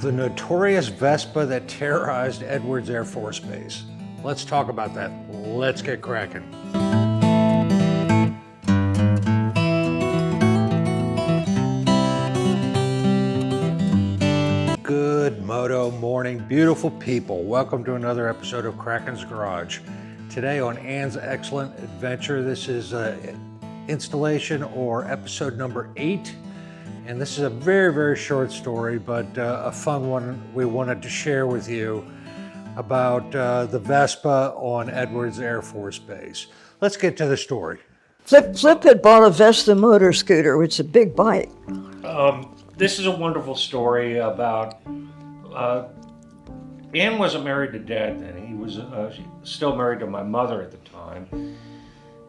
The notorious Vespa that terrorized Edwards Air Force Base. Let's talk about that. Let's get cracking. Good Moto morning, beautiful people. Welcome to another episode of Kraken's Garage. Today on Ann's Excellent Adventure, this is installation or episode number 8. And this is a very, very short story, but a fun one we wanted to share with you about the Vespa on Edwards Air Force Base. Let's get to the story. Flip had bought a Vespa motor scooter, which is a big bike. This is a wonderful story about, Ann wasn't married to Dad then. He was still married to my mother at the time.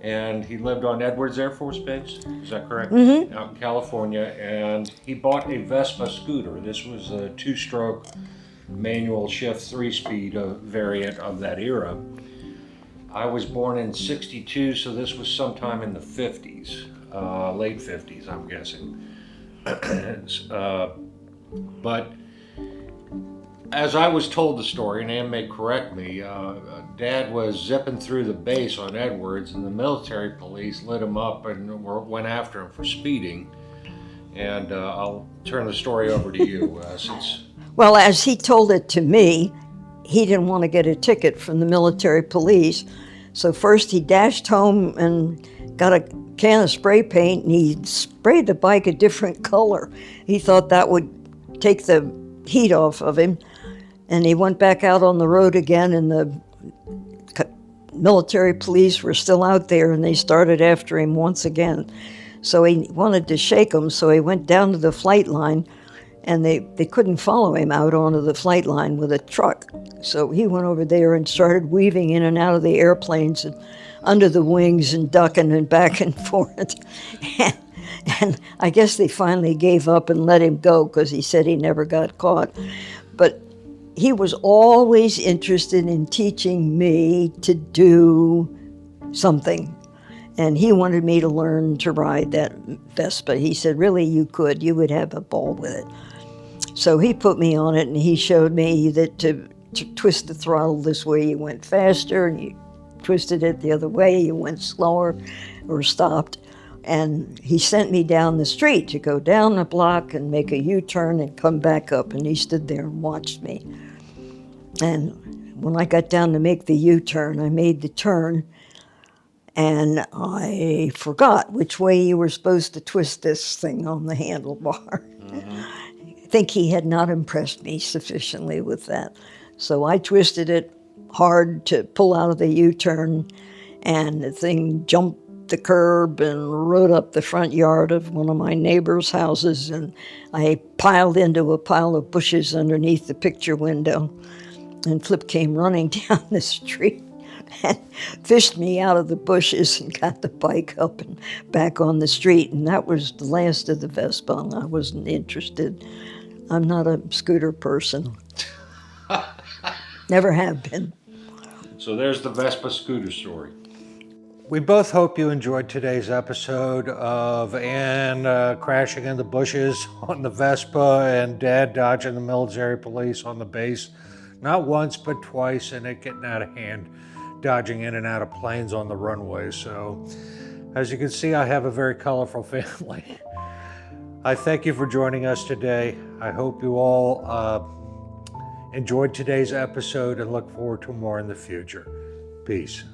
And he lived on Edwards Air Force Base, is that correct? Mm-hmm. Out in California, and he bought a Vespa scooter. This was a 2-stroke manual shift 3-speed variant of that era. I was born in '62, so this was sometime in the 50s, late 50s, I'm guessing. But as I was told the story, and Ann may correct me, Dad was zipping through the base on Edwards, and the military police lit him up and went after him for speeding. And I'll turn the story over to you. Well, as he told it to me, he didn't want to get a ticket from the military police. So first he dashed home and got a can of spray paint, and he sprayed the bike a different color. He thought that would take the heat off of him. And he went back out on the road again, and the military police were still out there, and they started after him once again. So he wanted to shake them, so he went down to the flight line, and they couldn't follow him out onto the flight line with a truck. So he went over there and started weaving in and out of the airplanes and under the wings and ducking and back and forth. And I guess they finally gave up and let him go because he said he never got caught. But he was always interested in teaching me to do something. And he wanted me to learn to ride that Vespa. He said, really, you would have a ball with it. So he put me on it, and he showed me that to twist the throttle this way, you went faster, and you twisted it the other way, you went slower or stopped. And he sent me down the street to go down a block and make a U-turn and come back up. And he stood there and watched me. And when I got down to make the U-turn, I made the turn, and I forgot which way you were supposed to twist this thing on the handlebar. Mm-hmm. I think he had not impressed me sufficiently with that. So I twisted it hard to pull out of the U-turn, and the thing jumped the curb and rode up the front yard of one of my neighbor's houses, and I piled into a pile of bushes underneath the picture window. And Flip came running down the street and fished me out of the bushes and got the bike up and back on the street. And that was the last of the Vespa. I wasn't interested. I'm not a scooter person. Never have been. So there's the Vespa scooter story. We both hope you enjoyed today's episode of Ann crashing in the bushes on the Vespa and Dad dodging the military police on the base. Not once, but twice, and it getting out of hand, dodging in and out of planes on the runway. So, as you can see, I have a very colorful family. I thank you for joining us today. I hope you all enjoyed today's episode and look forward to more in the future. Peace.